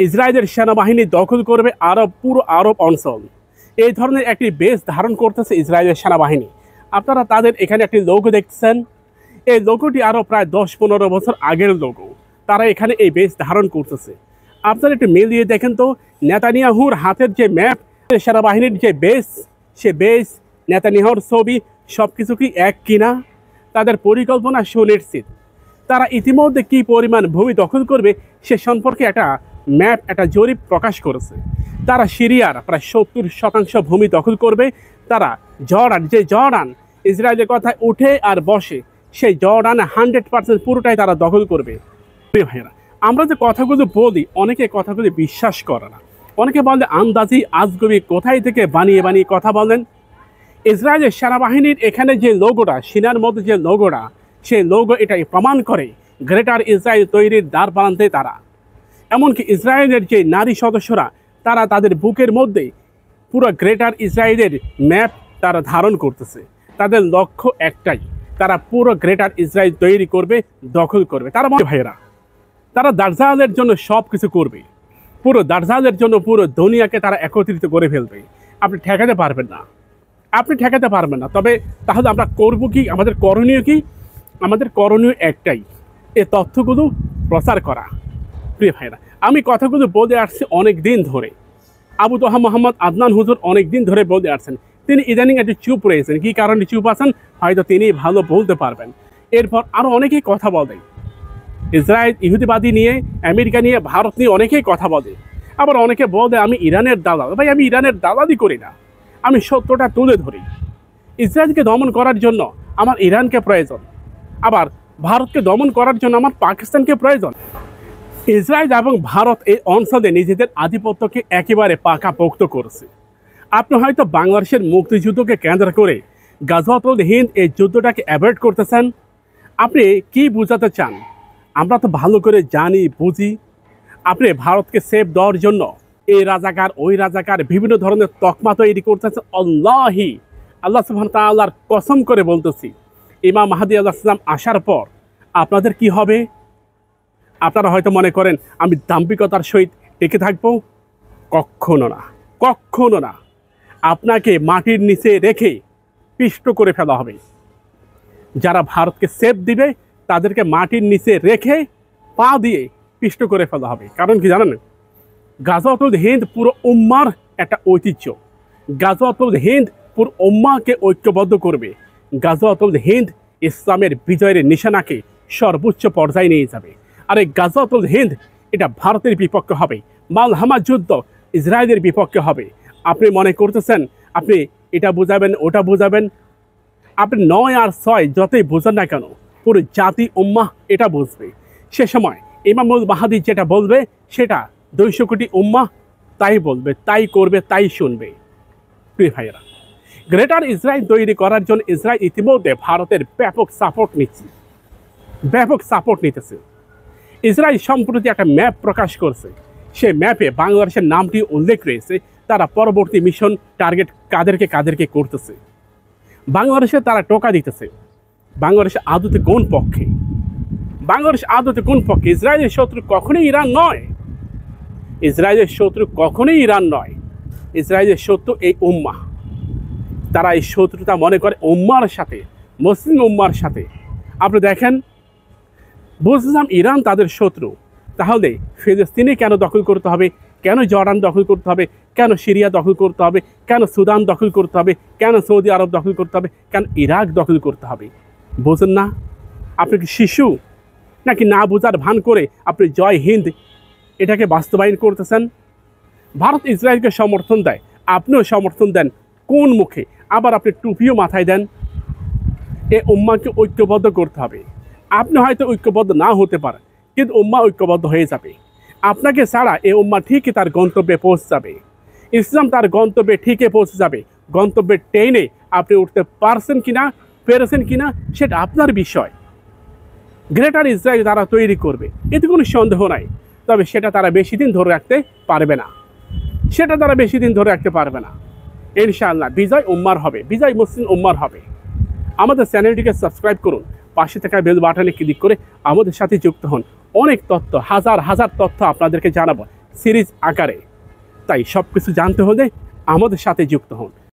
ইসরায়েলের সেনাবাহিনী দখল করবে পুরো আরব অঞ্চল। এই ধরনের একটি বেস ধারণ করতেছে ইসরায়েলের সেনাবাহিনী। আপনারা তাদের এখানে একটি লোগো দেখছেন। এই লোগোটি আরও প্রায় 10-15 বছর আগের লোগো। তারা এখানে এই বেস ধারণ করতেছে। আপনারা একটু মিলিয়ে দেখেন তো, নেতানিয়াহুর হাতের যে ম্যাপ, সেনাবাহিনীর যে বেস, সে বেস, নেতানিয়াহুর ছবি, সব কিছু কি এক কিনা? তাদের পরিকল্পনা সুনিশ্চিত। তারা ইতিমধ্যে কি পরিমাণ ভূমি দখল করবে সে সম্পর্কে একটা ম্যাপ, একটা জরিপ প্রকাশ করেছে। তারা সিরিয়ার প্রায় 70% ভূমি দখল করবে। তারা জর্ডান ইসরায়েলের কথায় উঠে আর বসে, সেই জর্ডান 100% পুরোটাই তারা দখল করবে। ভাইয়েরা, আমরা যে কথাগুলো বলি, অনেকে কথাগুলো বিশ্বাস করে না। অনেকে বলে আন্দাজি আজগবি, কোথায় থেকে বানিয়ে বানিয়ে কথা বলেন। ইসরায়েলের সেনাবাহিনীর এখানে যে লোগোটা, সিনার মধ্যে যে লোগোটা, সেই লোগো এটাই প্রমাণ করে গ্রেটার ইসরায়েল তৈরির দ্বার প্রান্তে তারা। এমনকি ইসরায়েলের যে নারী সদস্যরা, তারা তাদের বুকের মধ্যে পুরো গ্রেটার ইসরায়েলের ম্যাপ তারা ধারণ করতেছে। তাদের লক্ষ্য একটাই, তারা পুরো গ্রেটার ইসরায়েল তৈরি করবে, দখল করবে। তারা ভাইয়েরা, তারা দার্জালের জন্য সব কিছু করবে। পুরো দার্জালের জন্য পুরো দুনিয়াকে তারা একত্রিত করে ফেলবে। আপনি ঠেকাতে পারবেন না, আপনি ঠেকাতে পারবেন না। তবে তাহলে আমরা করব কি? আমাদের করণীয় কি? আমাদের করণীয় একটাই, এ তথ্যগুলো প্রচার করা। প্রিয় ভাইরা, আমি কথাগুলো বলে আসছি অনেক দিন ধরে। আবু তোহা মোহাম্মদ আদনান হুজুর অনেক দিন ধরে বলে আসছেন। তিনি ইদানিং একটু চুপ রয়েছেন। কী কারণে চুপ আছেন হয়তো তিনি ভালো বলতে পারবেন। এরপর আরও অনেকেই কথা বলে, ইসরায়েল ইহুদিবাদী নিয়ে, আমেরিকা নিয়ে, ভারত নিয়ে অনেকেই কথা বলে। আবার অনেকে বলে আমি ইরানের দালাল। ভাই, আমি ইরানের দালালই করি না, আমি সত্যটা তুলে ধরি। ইসরায়েলকে দমন করার জন্য আমার ইরানকে প্রয়োজন, আবার ভারতকে দমন করার জন্য আমার পাকিস্তানকে প্রয়োজন। ইসরায়েল এবং ভারত এই অঞ্চলে নিজেদের আধিপত্যকে একেবারে পাকাপোক্ত করেছে। আপনি হয়তো বাংলাদেশের মুক্তিযুদ্ধকে কেন্দ্র করে গাজওয়াতুল হিন্দ এই যুদ্ধটাকে অ্যাভয়েড করতেছেন। আপনি কি বোঝাতে চান? আমরা তো ভালো করে জানি, বুঝি। আপনি ভারতকে সেফ দেওয়ার জন্য এই রাজাকার, ওই রাজাকার, বিভিন্ন ধরনের তকমা তৈরি করতেছেন। আল্লাহ সুবহানাহু ওয়া তাআলার কসম করে বলতেছি, ইমাম মাহদী আলাইহিস সালাম আসার পর আপনাদের কি হবে? আপনারা হয়তো মনে করেন আমি দাম্ভিকতার সহিত টিকে থাকবো। কখনো না, কখনো না। আপনাকে মাটির নিচে রেখে পিষ্ট করে ফেলা হবে। যারা ভারতকে সেফ দিবে তাদেরকে মাটির নিচে রেখে পা দিয়ে পিষ্ট করে ফেলা হবে। কারণ কি জানেন? গাজওয়াতুল হিন্দ পুরো উম্মার একটা ঐতিহ্য। গাজওয়াতুল হিন্দ পুরো উম্মাকে ঐক্যবদ্ধ করবে। গাজওয়াতুল হিন্দ ইসলামের বিজয়ের নিশানাকে সর্বোচ্চ পর্যায়ে নিয়ে যাবে। আর এই গাজওয়াতুল হিন্দ এটা ভারতের বিপক্ষে হবে। মালহামা যুদ্ধ ইসরায়েলের বিপক্ষে হবে। আপনি মনে করতেছেন আপনি এটা বোঝাবেন, ওটা বোঝাবেন। আপনি 9 আর 6 যতই বোঝেন না কেন, পুরো জাতি উম্মাহ এটা বুঝবে। সে সময় ইমামুল মাহদী যেটা বলবে সেটা 200 কোটি উম্মাহ তাই বলবে, তাই করবে, তাই শুনবে। প্রিয় ভাইয়েরা, গ্রেটার ইসরায়েল তৈরি করার জন্য ইসরায়েল ইতিমধ্যে ভারতের ব্যাপক সাপোর্ট নিতেছে। ইসরায়েল সম্প্রতি একটা ম্যাপ প্রকাশ করছে। সেই ম্যাপে বাংলাদেশের নামটি উল্লেখ রয়েছে। তারা পরবর্তী মিশন টার্গেট কাদেরকে করতেছে। বাংলাদেশে তারা টোকা দিতেছে। বাংলাদেশ আদতে কোন পক্ষে? বাংলাদেশ আদতে কোন পক্ষে? ইসরায়েলের শত্রু কখনোই ইরান নয়। ইসরায়েলের শত্রু কখনোই ইরান নয়। ইসরায়েলের শত্রু এই উম্মাহ। তারা এই শত্রুতা মনে করে উম্মার সাথে, মুসলিম উম্মার সাথে। আপনি দেখেন, বুঝলাম ইরান তাদের শত্রু, তাহলে ফিলিস্তিনে কেন দখল করতে হবে? কেন জর্ডান দখল করতে হবে? কেন সিরিয়া দখল করতে হবে? কেন সুদান দখল করতে হবে? কেন সৌদি আরব দখল করতে হবে? কেন ইরাক দখল করতে হবে? বোঝেন না? আপনি কি শিশু নাকি? না বোঝার ভান করে আপনি জয় হিন্দ এটাকে বাস্তবায়ন করতেছেন। ভারত ইসরায়েলকে সমর্থন দেয়, আপনিও সমর্থন দেন। কোন মুখে? আবার আপনি টুপিও মাথায় দেন। এ উম্মাকে ঐক্যবদ্ধ করতে হবে। আপনি হয়তো ঐক্যবদ্ধ না হতে পারেন, কিন্তু উম্মা ঐক্যবদ্ধ হয়ে যাবে। আপনাকে ছাড়া এই উম্মা ঠিকই তার গন্তব্যে পৌঁছে যাবে। ইসলাম তার গন্তব্যে ঠিকই পৌঁছে যাবে। গন্তব্যের ট্রেনে আপনি উঠতে পারছেন কিনা, পেরেছেন কিনা, সেটা আপনার বিষয়। গ্রেটার ইসরায়েল তারা তৈরি করবে, এতে কোনো সন্দেহ নাই। তবে সেটা তারা বেশি দিন ধরে রাখতে পারবে না। ইনশাআল্লাহ বিজয় উম্মার হবে, বিজয় মুসলিম উম্মার হবে। আমাদের চ্যানেলটিকে সাবস্ক্রাইব করুন, পাশে থাকা বেল বাটনে ক্লিক করে আমাদের সাথে যুক্ত হন। অনেক তথ্য, হাজার তথ্য আপনাদেরকে জানাবো। সিরিজ আকারে। তাই সব কিছু জানতে হলে আমাদের সাথে যুক্ত হন।